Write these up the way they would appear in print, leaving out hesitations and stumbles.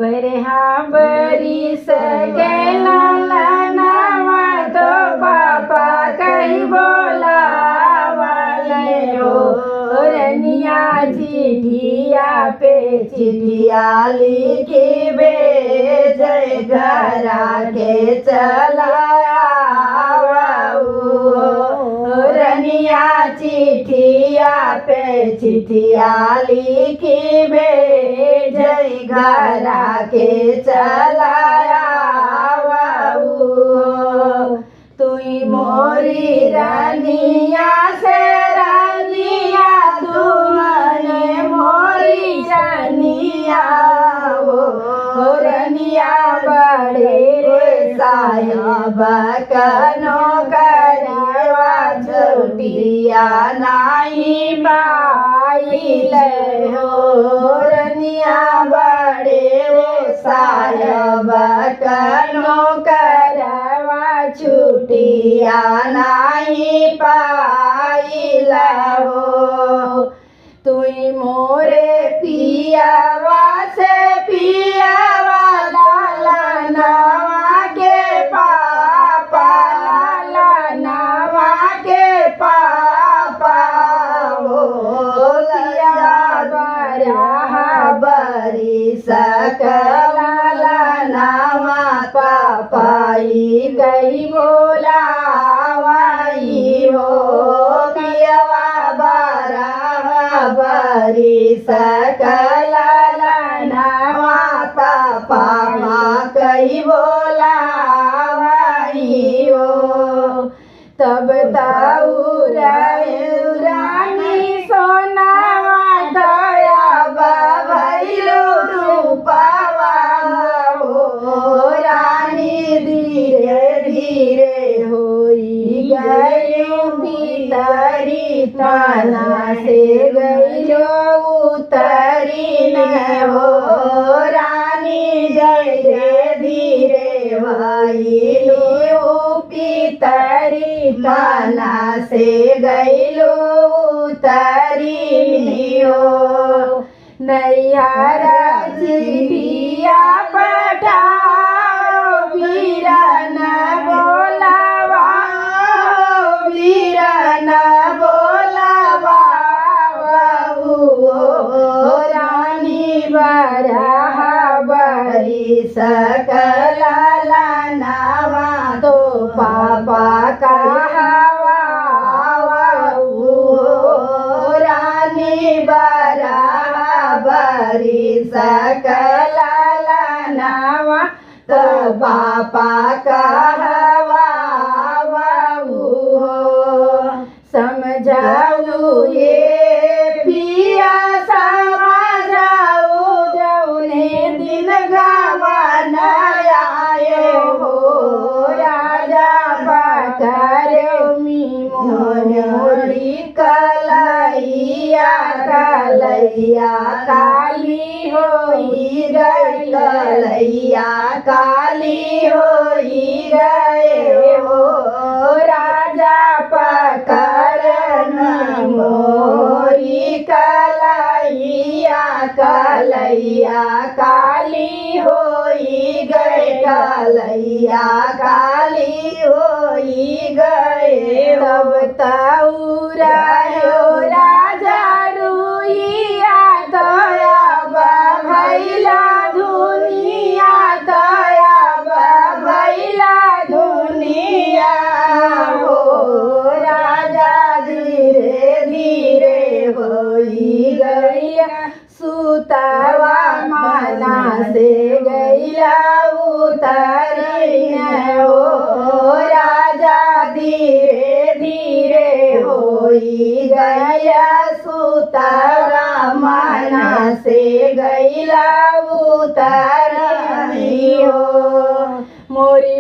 बरहा बरिस के लालनवा तो पापा कही बोलावले हो रनिया चिठिया पे चिठिया लिखी भेजे घरा के चलाया रनिया चिठिया पे चिठिया लिखी भेजे घरा के चलाया तुई मोरी रनिया से रनिया तुमने मोरी रनिया हो रनिया बड़े रे साहब कनो करवा छुटिया नाही पाइल हो रनिया बड़े रे साहब कनो करवा छुटिया नाही पाइल हो तुई मोरे पियावा से पियावा लालनवा के पापा लालनवा के पापा हो लिया बरहा बरिस लालनवा पापाई गई बोलावाई हो पियवा बरहा बरिस लालनवा पापा कही बोलावाई हो तब रानी सोनावा दया भैलू रूपवा हो रानी धीरे धीरे होई गई भीतरी ताना से गईलो उतरी न हो रानी धीरे धीरे भइलू भीतरी ताना से गईलो उतरी हो नैहरा जीविया पठाओ वीरन बोलावा वीरन बोलावा रानी बरहा बरिस लालनवा तो पापा कहावा रानी बरहा बरिस लालनवा तो पापा कहावा समझाऊ ये पिया समझाऊ जौने दिन गवन आए हो राजा पकर मी मोरी कलैया कलैया काली होई गई कलैया काली होई गए हो राजा पकर मोरी कलैया कलैया काली होई गए कलैया काली होई गए तब तौरायो राजा रुइया दया भैला दुनिया दया भैला दुनिया हो राजा धीरे धीरे होई गैया सुतवा मना से गैया उतरी हो राजा धीरे धीरे होई गया सुतवा मना से गैया उतरी हो मोरी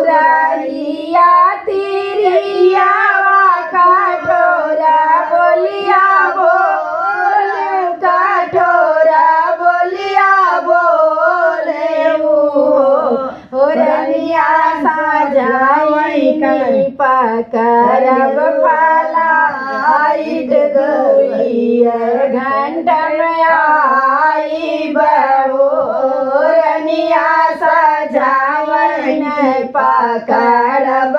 बाबूराइया तिरिया कठोरा बोलिया बोल कठोरा बोलिया बोले हो रनिया साजाई कहीं पकड़ब फला आइट गई घंटा में आई बहो नहीं पकड़ब